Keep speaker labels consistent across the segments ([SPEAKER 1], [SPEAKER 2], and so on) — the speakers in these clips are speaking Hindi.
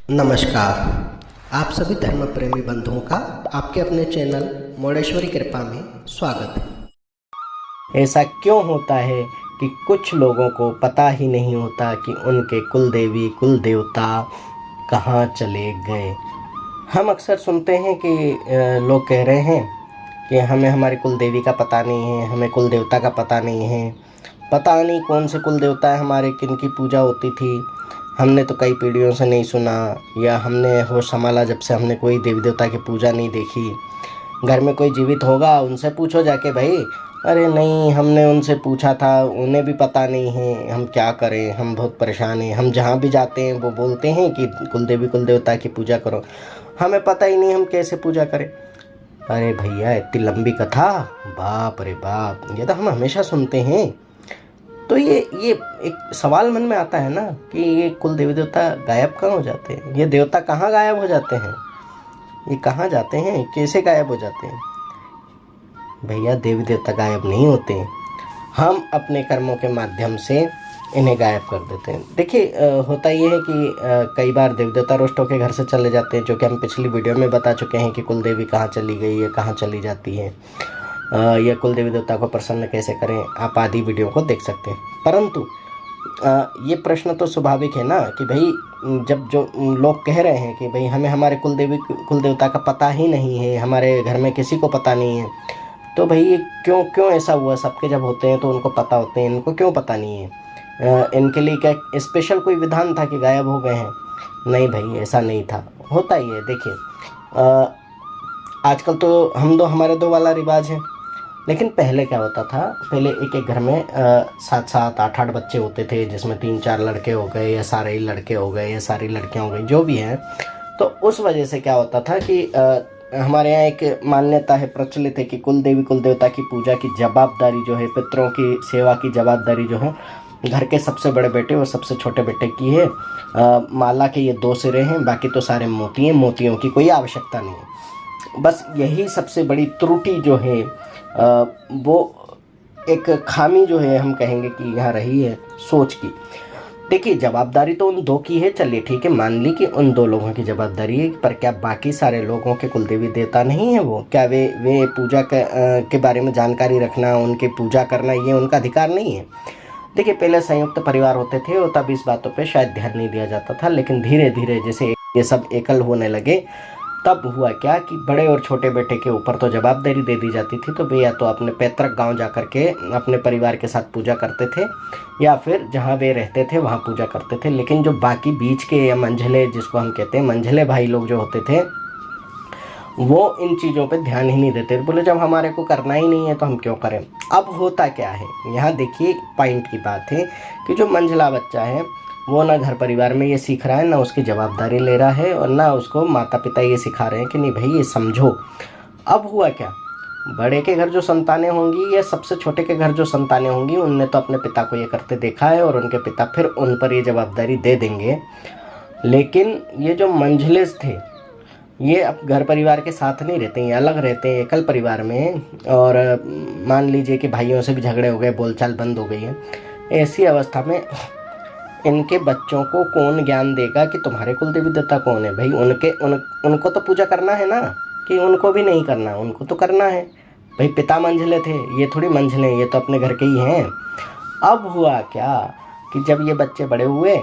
[SPEAKER 1] नमस्कार। आप सभी धर्म प्रेमी बंधुओं का आपके अपने चैनल मोडेश्वरी कृपा में स्वागत है।
[SPEAKER 2] ऐसा क्यों होता है कि कुछ लोगों को पता ही नहीं होता कि उनके कुल देवी कुल देवता कहाँ चले गए। हम अक्सर सुनते हैं कि लोग कह रहे हैं कि हमें हमारी कुल देवी का पता नहीं है, हमें कुल देवता का पता नहीं है, पता नहीं कौन से कुल देवता है हमारे, किन की पूजा होती थी, हमने तो कई पीढ़ियों से नहीं सुना, या हमने होश संभाला जब से हमने कोई देवी देवता की पूजा नहीं देखी। घर में कोई जीवित होगा उनसे पूछो जाके, भाई अरे नहीं हमने उनसे पूछा था, उन्हें भी पता नहीं है, हम क्या करें, हम बहुत परेशान हैं। हम जहाँ भी जाते हैं वो बोलते हैं कि कुल देवी कुल देवता की पूजा करो, हमें पता ही नहीं हम कैसे पूजा करें। अरे भैया इतनी लंबी कथा, बाप रे बाप, ये तो हम हमेशा सुनते हैं। तो ये एक सवाल मन में आता है ना कि ये कुल देवी देवता गायब कहाँ हो जाते हैं, ये देवता कहाँ गायब हो जाते हैं, ये कहाँ जाते हैं, कैसे गायब हो जाते हैं। भैया देवी देवता गायब नहीं होते, हम अपने कर्मों के माध्यम से इन्हें गायब कर देते हैं। देखिए होता ये है कि कई बार देवी देवता रोष्ट होकर घर से चले जाते हैं, जो कि हम पिछली वीडियो में बता चुके हैं कि कुल देवी कहाँ चली गई है, कहाँ चली जाती है, या कुल देवी देवता को प्रसन्न कैसे करें, आप आदि वीडियो को देख सकते हैं। परंतु ये प्रश्न तो स्वाभाविक है ना कि भाई जब जो लोग कह रहे हैं कि भाई हमें हमारे कुल देवी कुल देवता का पता ही नहीं है, हमारे घर में किसी को पता नहीं है, तो भाई ये क्यों क्यों ऐसा हुआ। सबके जब होते हैं तो उनको पता होते हैं, इनको क्यों पता नहीं है। इनके लिए क्या स्पेशल कोई विधान था कि गायब हो गए हैं? नहीं भाई ऐसा नहीं था, होता ही है। देखिए आजकल तो हम दो हमारे दो वाला रिवाज है, लेकिन पहले क्या होता था, पहले एक एक घर में 7-7 8-8 बच्चे होते थे, जिसमें 3-4 लड़के हो गए, या सारे ही लड़के हो गए, या सारी लड़कियां हो गई, जो भी है। तो उस वजह से क्या होता था कि हमारे यहाँ एक मान्यता है, प्रचलित है कि कुल देवी कुल देवता की पूजा की जवाबदारी जो है, पितरों की सेवा की जवाबदारी जो है, घर के सबसे बड़े बेटे और सबसे छोटे बेटे की है। माला के ये 2 सिरे हैं, बाकी तो सारे मोती हैं, मोतियों की कोई आवश्यकता नहीं है। बस यही सबसे बड़ी त्रुटि जो है, वो एक खामी जो है हम कहेंगे कि यहाँ रही है सोच की। देखिए जवाबदारी तो उन 2 की है, चलिए ठीक है, मान ली कि उन 2 लोगों की जवाबदारी है, पर क्या बाकी सारे लोगों के कुल देवी देवता नहीं है वो? क्या वे पूजा के बारे में जानकारी रखना, उनकी पूजा करना, ये उनका अधिकार नहीं है? देखिए पहले संयुक्त परिवार होते थे और तब इस बातों पे शायद ध्यान नहीं दिया जाता था, लेकिन धीरे धीरे जैसे ये सब एकल होने लगे, तब हुआ क्या कि बड़े और छोटे बेटे के ऊपर तो जवाबदारी दे दी जाती थी, तो वे या तो अपने पैतृक गांव जा कर के अपने परिवार के साथ पूजा करते थे, या फिर जहां वे रहते थे वहां पूजा करते थे। लेकिन जो बाकी बीच के या मंझले, जिसको हम कहते हैं मंझले भाई लोग जो होते थे, वो इन चीज़ों पे ध्यान ही नहीं देते। बोले जब हमारे को करना ही नहीं है तो हम क्यों करें। अब होता क्या है, यहाँ देखिए पॉइंट की बात है कि जो मंझला बच्चा है वो ना घर परिवार में ये सीख रहा है, ना उसकी जवाबदारी ले रहा है, और ना उसको माता पिता ये सिखा रहे हैं कि नहीं भाई ये समझो। अब हुआ क्या, बड़े के घर जो संतानें होंगी या सबसे छोटे के घर जो संतानें होंगी, उनने तो अपने पिता को ये करते देखा है, और उनके पिता फिर उन पर ये जवाबदारी दे देंगे। लेकिन ये जो मंझले थे ये अब घर परिवार के साथ नहीं रहते हैं, अलग रहते हैं एकल परिवार में, और मान लीजिए कि भाइयों से भी झगड़े हो गए, बोलचाल बंद हो गई है। ऐसी अवस्था में इनके बच्चों को कौन ज्ञान देगा कि तुम्हारे कुल देवी देवता कौन है? भाई उनको तो पूजा करना है ना, कि उनको भी नहीं करना, उनको तो करना है। भाई पिता मंझले थे, ये थोड़ी मंझले, ये तो अपने घर के ही हैं। अब हुआ क्या कि जब ये बच्चे बड़े हुए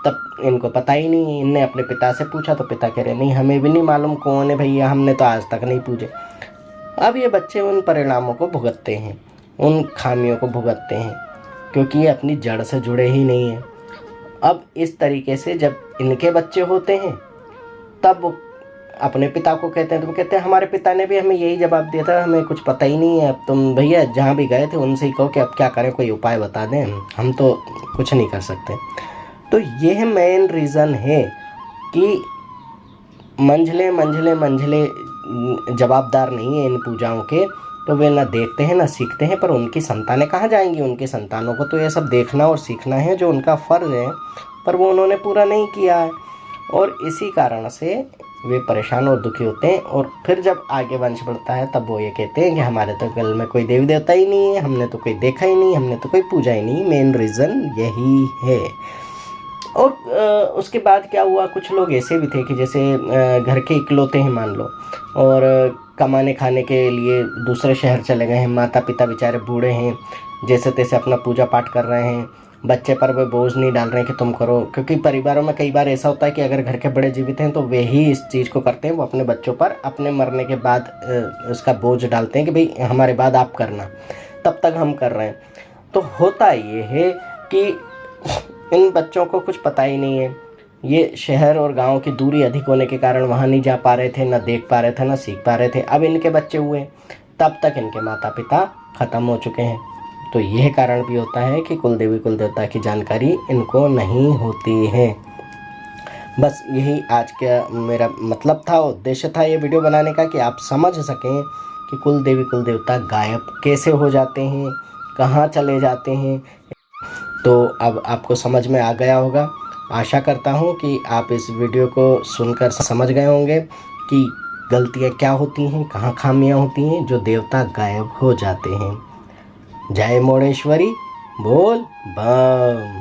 [SPEAKER 2] तब इनको पता ही नहीं, इनने अपने पिता से पूछा तो पिता कह रहे नहीं हमें भी नहीं मालूम कौन है भैया, हमने तो आज तक नहीं पूछे। अब ये बच्चे उन परिणामों को भुगतते हैं, उन खामियों को भुगतते हैं, क्योंकि ये अपनी जड़ से जुड़े ही नहीं हैं। अब इस तरीके से जब इनके बच्चे होते हैं तब वो अपने पिता को कहते हैं, तो वो कहते हैं हमारे पिता ने भी हमें यही जवाब दिया था, हमें कुछ पता ही नहीं है, अब तुम भैया जहाँ भी गए थे उनसे ही कहो कि अब क्या करें, कोई उपाय बता दें, हम तो कुछ नहीं कर सकते। तो यह मेन रीज़न है कि मंझले मंझले मंझले जवाबदार नहीं है इन पूजाओं के, तो वे ना देखते हैं ना सीखते हैं, पर उनकी संतानें कहाँ जाएंगी? उनकी संतानों को तो ये सब देखना और सीखना है, जो उनका फ़र्ज़ है, पर वो उन्होंने पूरा नहीं किया है, और इसी कारण से वे परेशान और दुखी होते हैं। और फिर जब आगे वंश बढ़ता है तब वो ये कहते हैं कि हमारे तो गल में कोई देवी देवता ही नहीं है, हमने तो कोई देखा ही नहीं, हमने तो कोई पूजा ही नहीं। मेन रीज़न यही है। और उसके बाद क्या हुआ, कुछ लोग ऐसे भी थे कि जैसे घर के इकलौते हैं मान लो, और कमाने खाने के लिए दूसरे शहर चले गए हैं, माता पिता बेचारे बूढ़े हैं, जैसे तैसे अपना पूजा पाठ कर रहे हैं, बच्चे पर वे बोझ नहीं डाल रहे हैं कि तुम करो, क्योंकि परिवारों में कई बार ऐसा होता है कि अगर घर के बड़े जीवित हैं तो वे ही इस चीज़ को करते हैं, वो अपने बच्चों पर अपने मरने के बाद उसका बोझ डालते हैं कि भाई हमारे बाद आप करना, तब तक हम कर रहे हैं। तो होता ये है कि इन बच्चों को कुछ पता ही नहीं है, ये शहर और गांव की दूरी अधिक होने के कारण वहाँ नहीं जा पा रहे थे, ना देख पा रहे थे, ना सीख पा रहे थे। अब इनके बच्चे हुए, तब तक इनके माता पिता ख़त्म हो चुके हैं। तो यह कारण भी होता है कि कुल देवी कुल देवता की जानकारी इनको नहीं होती है। बस यही आज का मेरा मतलब था, उद्देश्य था ये वीडियो बनाने का, कि आप समझ सकें कि कुल देवी कुल देवता गायब कैसे हो जाते हैं, कहाँ चले जाते हैं। तो अब आपको समझ में आ गया होगा। आशा करता हूँ कि आप इस वीडियो को सुनकर समझ गए होंगे कि गलतियाँ क्या होती हैं, कहाँ खामियाँ होती हैं जो देवता गायब हो जाते हैं। जय मोड़ेश्वरी, बोल बम।